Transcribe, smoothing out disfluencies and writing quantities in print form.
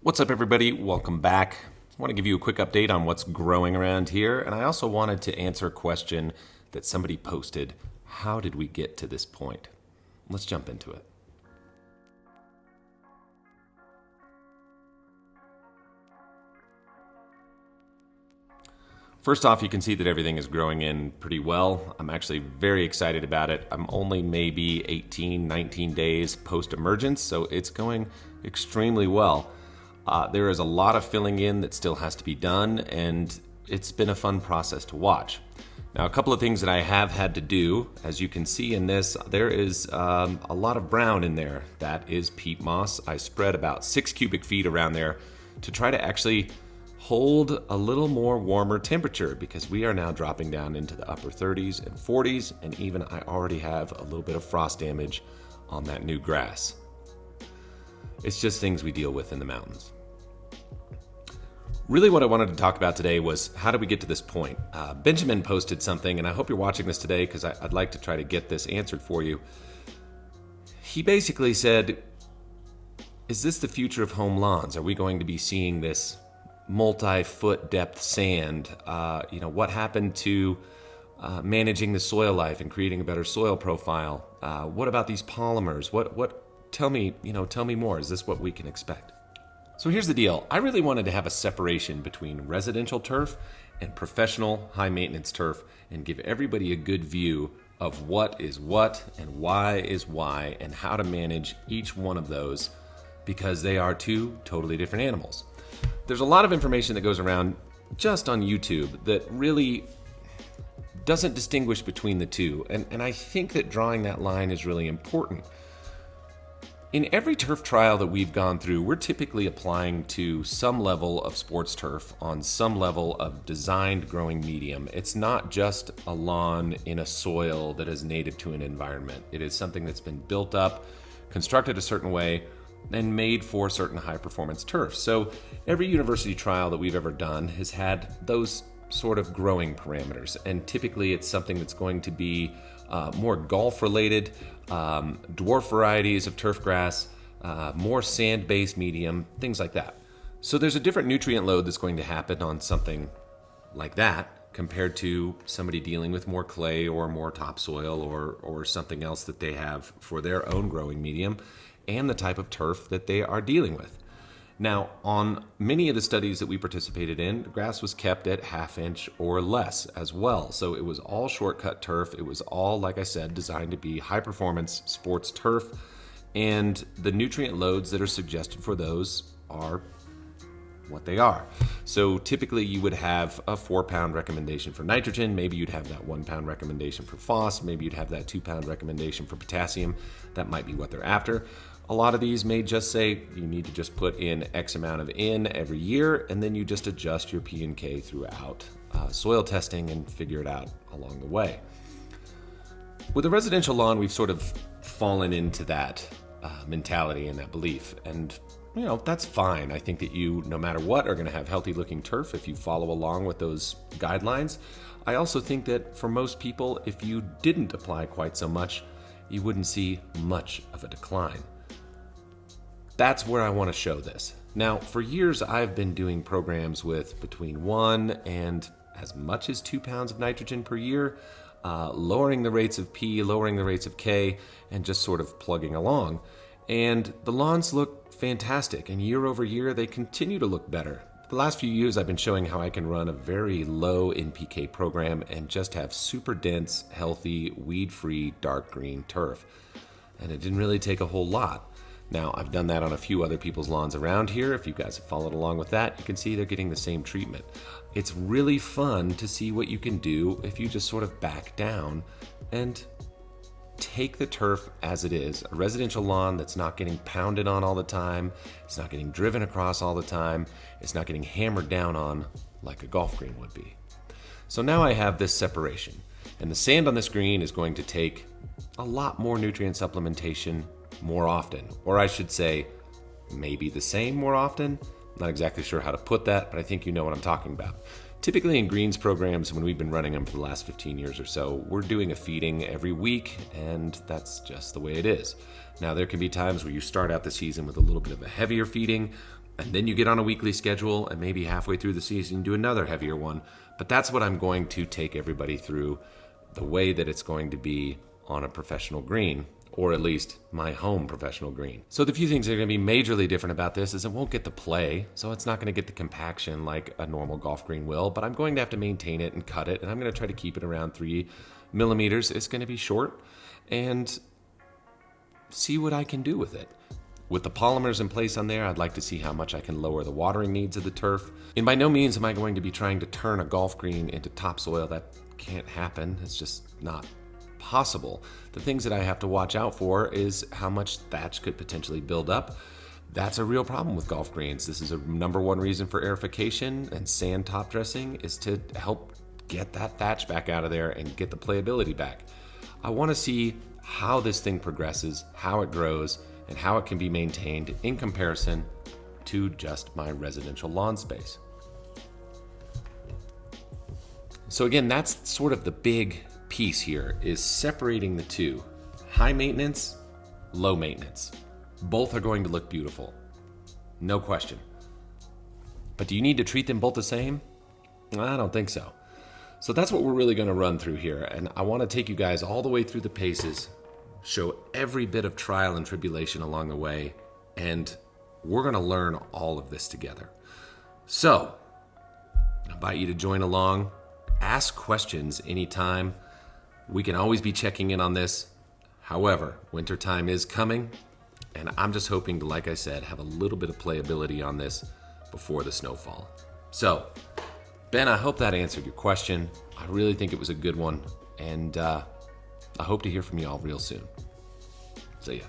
What's up, everybody? Welcome back. I want to give you a quick update on what's growing around here, and I also wanted to answer a question that somebody posted. How did we get to this point? Let's jump into it. First off, you can see that everything is growing in pretty well. I'm actually very excited about it. I'm only maybe 18, 19 days post-emergence, so it's going extremely well. There is a lot of filling in that still has to be done, and it's been a fun process to watch. Now, a couple of things that I have had to do, as you can see in this, there is a lot of brown in there. That is peat moss. I spread about 6 cubic feet around there to try to actually hold a little more warmer temperature, because we are now dropping down into the upper 30s and 40s, and even I already have a little bit of frost damage on that new grass. It's just things we deal with in the mountains. Really what I wanted to talk about today was how did we get to this point? Benjamin posted something, and I hope you're watching this today because I'd like to try to get this answered for you. He basically said, is this the future of home lawns? Are we going to be seeing this multi-foot depth sand? What happened to managing the soil life and creating a better soil profile? What about these polymers? Tell me more. Is this what we can expect? So here's the deal. I really wanted to have a separation between residential turf and professional high maintenance turf and give everybody a good view of what is what and why is why and how to manage each one of those, because they are two totally different animals. There's a lot of information that goes around just on YouTube that really doesn't distinguish between the two, and I think that drawing that line is really important. In every turf trial that we've gone through, we're typically applying to some level of sports turf on some level of designed growing medium. It's not just a lawn in a soil that is native to an environment. It is something that's been built up, constructed a certain way, and made for certain high-performance turf. So every university trial that we've ever done has had those sort of growing parameters, and typically it's something that's going to be more golf-related, dwarf varieties of turf grass, more sand-based medium, things like that. So there's a different nutrient load that's going to happen on something like that compared to somebody dealing with more clay or more topsoil or something else that they have for their own growing medium, and the type of turf that they are dealing with. Now, on many of the studies that we participated in, the grass was kept at 1/2 inch or less as well. So it was all shortcut turf. It was all, like I said, designed to be high performance sports turf. And the nutrient loads that are suggested for those are what they are. So typically you would have a 4-pound recommendation for nitrogen. Maybe you'd have that 1-pound recommendation for phos. Maybe you'd have that 2-pound recommendation for potassium. That might be what they're after. A lot of these may just say you need to just put in X amount of N every year, and then you just adjust your P and K throughout soil testing and figure it out along the way. With a residential lawn, we've sort of fallen into that mentality and that belief, and that's fine. I think that you, no matter what, are going to have healthy looking turf if you follow along with those guidelines. I also think that for most people, if you didn't apply quite so much, you wouldn't see much of a decline. That's where I want to show this. Now, for years, I've been doing programs with between 1 and as much as 2 pounds of nitrogen per year, lowering the rates of P, lowering the rates of K, and just sort of plugging along. And the lawns look fantastic, and year over year, they continue to look better. The last few years, I've been showing how I can run a very low NPK program and just have super dense, healthy, weed-free, dark green turf. And it didn't really take a whole lot. Now, I've done that on a few other people's lawns around here. If you guys have followed along with that, you can see they're getting the same treatment. It's really fun to see what you can do if you just sort of back down and take the turf as it is. A residential lawn that's not getting pounded on all the time, it's not getting driven across all the time, it's not getting hammered down on like a golf green would be. So now I have this separation, and the sand on this green is going to take a lot more nutrient supplementation more often, or I should say maybe the same more often. Not exactly sure how to put that, but I think you know what I'm talking about. Typically in greens programs, when we've been running them for the last 15 years or so, we're doing a feeding every week, and that's just the way it is. Now, there can be times where you start out the season with a little bit of a heavier feeding, And then you get on a weekly schedule, and maybe halfway through the season, do another heavier one. But that's what I'm going to take everybody through, the way that it's going to be on a professional green, or at least my home professional green. So the few things that are going to be majorly different about this is it won't get the play, so it's not going to get the compaction like a normal golf green will, but I'm going to have to maintain it and cut it, and I'm going to try to keep it around 3 millimeters. It's going to be short, and see what I can do with it. With the polymers in place on there, I'd like to see how much I can lower the watering needs of the turf. And by no means am I going to be trying to turn a golf green into topsoil. That can't happen. It's just not possible. The things that I have to watch out for is how much thatch could potentially build up. That's a real problem with golf greens. This is a number one reason for aerification and sand top dressing, is to help get that thatch back out of there and get the playability back. I want to see how this thing progresses, how it grows, and how it can be maintained in comparison to just my residential lawn space. So again, that's sort of the big piece here, is separating the two. High maintenance, low maintenance. Both are going to look beautiful, no question. But do you need to treat them both the same? I don't think so. So that's what we're really going to run through here, and I want to take you guys all the way through the paces, show every bit of trial and tribulation along the way, and we're going to learn all of this together. So, I invite you to join along, ask questions anytime. We can always be checking in on this. However, wintertime is coming, and I'm just hoping to, like I said, have a little bit of playability on this before the snowfall. So, Ben, I hope that answered your question. I really think it was a good one, and I hope to hear from you all real soon. See ya.